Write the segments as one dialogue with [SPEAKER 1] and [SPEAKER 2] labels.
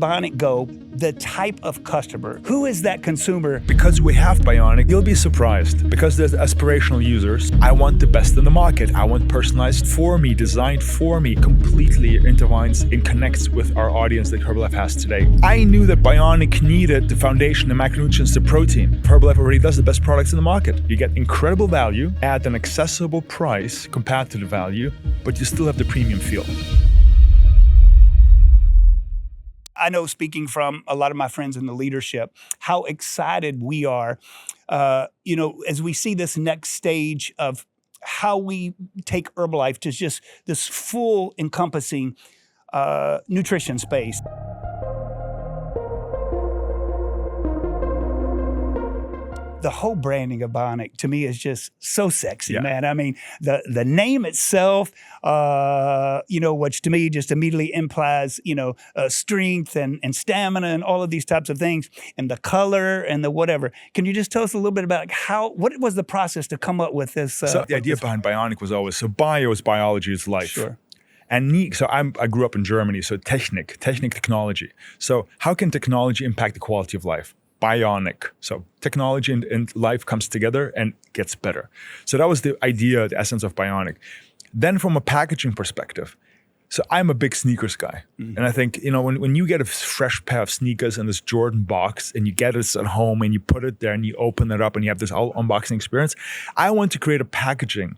[SPEAKER 1] Bioniq go the type of customer? Who is that consumer?
[SPEAKER 2] Because we have Bioniq, you'll be surprised. Because there's aspirational users, I want the best in the market. I want personalized for me, designed for me, completely intertwines and connects with our audience that Herbalife has today. I knew that Bioniq needed the foundation, the macronutrients, the protein. Herbalife already does the best products in the market. You get incredible value at an accessible price compared to the value, but you still have the premium feel.
[SPEAKER 1] I know, speaking from a lot of my friends in the leadership, how excited we are, as we see this next stage of how we take Herbalife to just this full encompassing nutrition space. The whole branding of Bioniq to me is just so sexy, man. I mean, the name itself, which to me just immediately implies, strength and stamina and all of these types of things, and the color and the whatever. Can you just tell us a little bit about what was the process to come up with this?
[SPEAKER 2] So the idea behind Bioniq was always, bio is biology, is life.
[SPEAKER 1] Sure.
[SPEAKER 2] And so I grew up in Germany, so Technik technology. So how can technology impact the quality of life? Bioniq. So technology and life comes together and gets better. So that was the idea, the essence of Bioniq. Then from a packaging perspective, so I'm a big sneakers guy. Mm-hmm. And I think, when you get a fresh pair of sneakers in this Jordan box and you get it at home and you put it there and you open it up and you have this whole unboxing experience, I want to create a packaging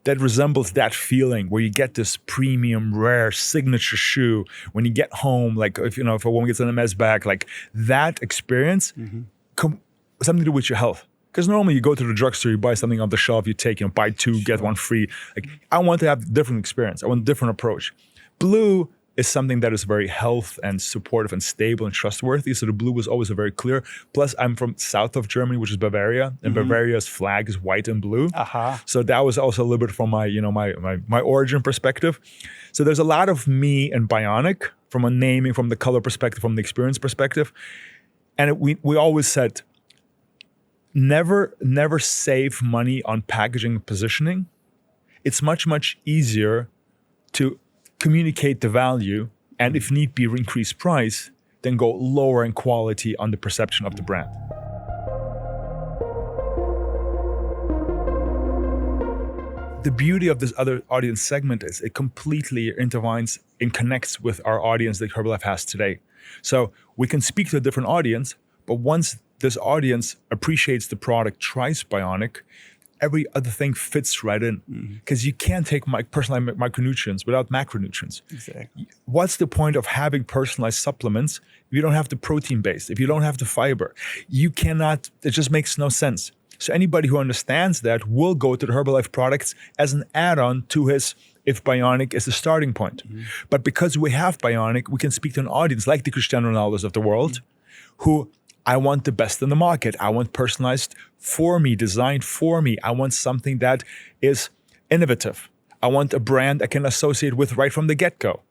[SPEAKER 2] that resembles that feeling where you get this premium, rare signature shoe when you get home, like if a woman gets an MS bag, like that experience, something to do with your health. Because normally you go to the drugstore, you buy something off the shelf, you take, buy two, get one free. Like I want to have a different experience. I want a different approach. Blue is something that is very health and supportive and stable and trustworthy. So the blue was always a very clear. Plus, I'm from south of Germany, which is Bavaria, and Bavaria's flag is white and blue. So that was also a little bit from my, my origin perspective. So there's a lot of me and Bioniq from a naming, from the color perspective, from the experience perspective. And we always said, never save money on packaging and positioning. It's much, much easier to communicate the value, and if need be, increase price, then go lower in quality on the perception of the brand. The beauty of this other audience segment is it completely intertwines and connects with our audience that Herbalife has today. So we can speak to a different audience, but once this audience appreciates the product, tries Bioniq, every other thing fits right in. Because you can't take personalized micronutrients without macronutrients.
[SPEAKER 1] Exactly.
[SPEAKER 2] What's the point of having personalized supplements if you don't have the protein base, if you don't have the fiber? You cannot, it just makes no sense. So anybody who understands that will go to the Herbalife products as an add-on to his, if Bioniq is the starting point. But because we have Bioniq, we can speak to an audience like the Cristiano Ronaldos of the world who, I want the best in the market. I want personalized for me, designed for me. I want something that is innovative. I want a brand I can associate with right from the get-go.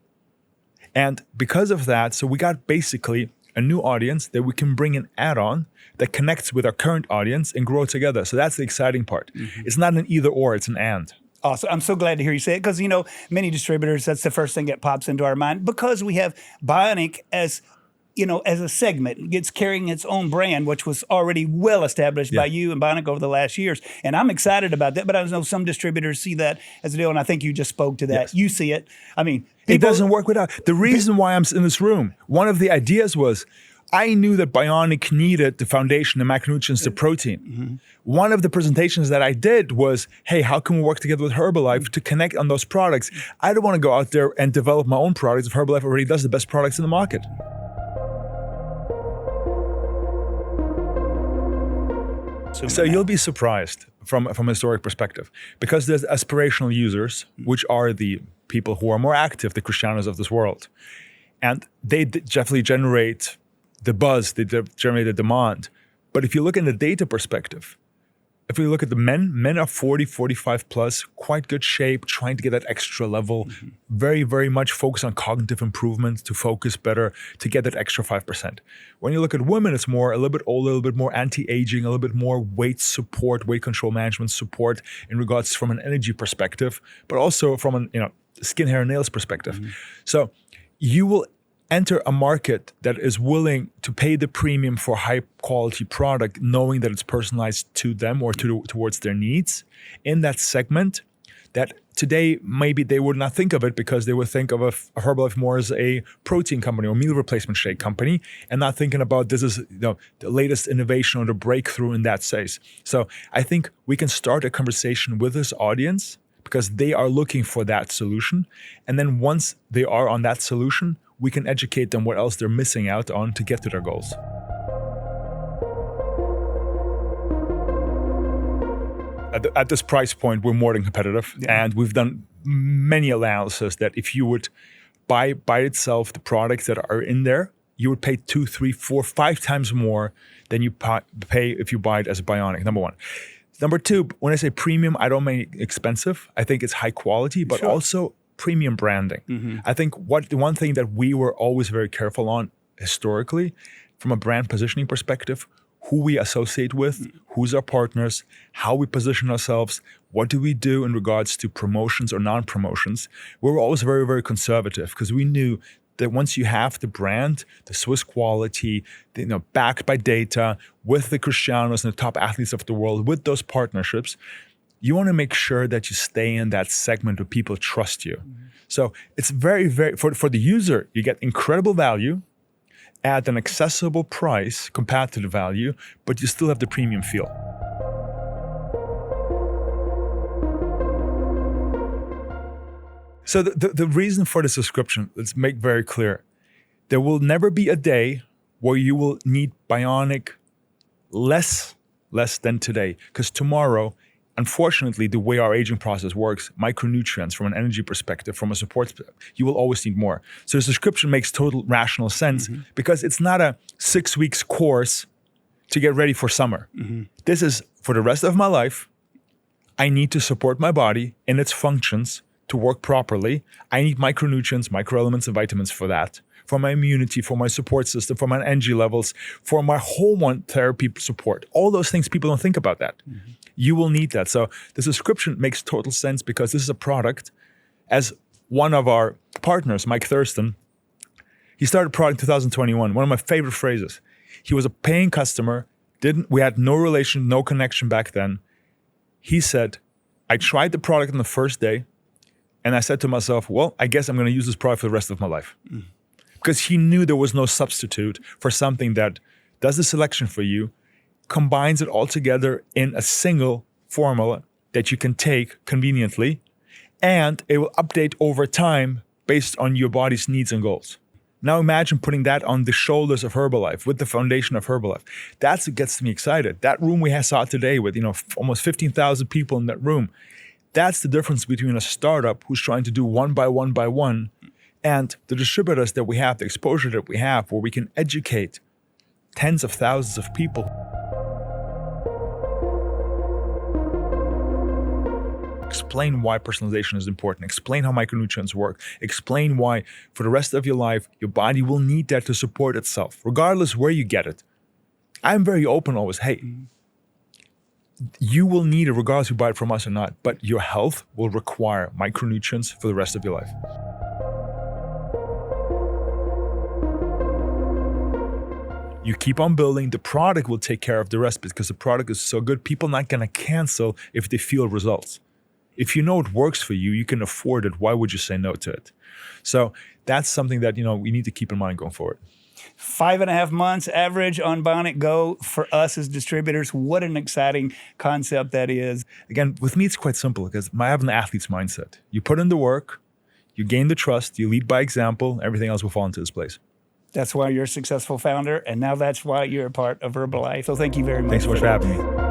[SPEAKER 2] And because of that, so we got basically a new audience that we can bring an add-on that connects with our current audience and grow together. So that's the exciting part. It's not an either or, it's an and.
[SPEAKER 1] Awesome. I'm so glad to hear you say it because, many distributors, that's the first thing that pops into our mind because we have Bioniq as a segment, it's carrying its own brand, which was already well established by you and Bioniq over the last years. And I'm excited about that, but I know some distributors see that as a deal, and I think you just spoke to that. Yes. You see it. I mean,
[SPEAKER 2] it doesn't work without. The reason why I'm in this room, one of the ideas was, I knew that Bioniq needed the foundation, the macronutrients, the protein. One of the presentations that I did was, hey, how can we work together with Herbalife to connect on those products? I don't want to go out there and develop my own products if Herbalife already does the best products in the market. So you'll be surprised from a historic perspective because there's aspirational users, which are the people who are more active, the Cristianos of this world. And they definitely generate the buzz, they generate the demand. But if you look in the data perspective, if we look at the men are 40, 45 plus, quite good shape, trying to get that extra level, very, very much focused on cognitive improvement to focus better, to get that extra 5%. When you look at women, it's more a little bit older, a little bit more anti-aging, a little bit more weight support, weight control management support in regards from an energy perspective, but also from an skin, hair, and nails perspective. So you will enter a market that is willing to pay the premium for high quality product, knowing that it's personalized to them or towards their needs in that segment, that today maybe they would not think of it because they would think of a Herbalife more as a protein company or meal replacement shake company, and not thinking about this is the latest innovation or the breakthrough in that space. So I think we can start a conversation with this audience because they are looking for that solution. And then once they are on that solution, we can educate them what else they're missing out on to get to their goals. At this price point, we're more than competitive. Yeah. And we've done many analysis that if you would buy by itself the products that are in there, you would pay 2, 3, 4, 5 times more than you pay if you buy it as a Bioniq, number one. Number two, when I say premium, I don't mean expensive. I think it's high quality, but also premium branding. Mm-hmm. I think the one thing that we were always very careful on historically, from a brand positioning perspective, who we associate with, who's our partners, how we position ourselves, what do we do in regards to promotions or non-promotions. We were always very, very conservative because we knew that once you have the brand, the Swiss quality, backed by data, with the Cristianos and the top athletes of the world, with those partnerships, you want to make sure that you stay in that segment where people trust you. Mm-hmm. So it's very, very, for the user, you get incredible value at an accessible price compared to the value, but you still have the premium feel. So the reason for the subscription, let's make very clear. There will never be a day where you will need Bioniq less than today. Because tomorrow, unfortunately, the way our aging process works, micronutrients from an energy perspective, from a support perspective, you will always need more. So the subscription makes total rational sense because it's not a 6 weeks course to get ready for summer. Mm-hmm. This is for the rest of my life. I need to support my body in its functions to work properly. I need micronutrients, microelements, and vitamins for that, for my immunity, for my support system, for my energy levels, for my hormone therapy support. All those things, people don't think about that. Mm-hmm. You will need that. So the subscription makes total sense because this is a product. As one of our partners, Mike Thurston, he started a product in 2021. One of my favorite phrases. He was a paying customer. We had no relation, no connection back then. He said, I tried the product on the first day, and I said to myself, well, I guess I'm going to use this product for the rest of my life. Mm. Because he knew there was no substitute for something that does the selection for you, combines it all together in a single formula that you can take conveniently, and it will update over time based on your body's needs and goals. Now imagine putting that on the shoulders of Herbalife, with the foundation of Herbalife. That's what gets me excited. That room we saw today with almost 15,000 people in that room, that's the difference between a startup who's trying to do one by one, and the distributors that we have, the exposure that we have, where we can educate tens of thousands of people. Explain why personalization is important. Explain how micronutrients work. Explain why, for the rest of your life, your body will need that to support itself, regardless where you get it. I'm very open always. Hey, you will need it regardless if you buy it from us or not, but your health will require micronutrients for the rest of your life. You keep on building, the product will take care of the rest because the product is so good, people are not going to cancel if they feel results. If you know it works for you, you can afford it, why would you say no to it? So that's something that we need to keep in mind going forward.
[SPEAKER 1] 5.5 months average on Bioniq Go for us as distributors. What an exciting concept that is.
[SPEAKER 2] Again, with me, it's quite simple because I have an athlete's mindset. You put in the work, you gain the trust, you lead by example, everything else will fall into its place.
[SPEAKER 1] That's why you're a successful founder, and now that's why you're a part of Herbalife. So thank you very much.
[SPEAKER 2] Thanks so much for having me.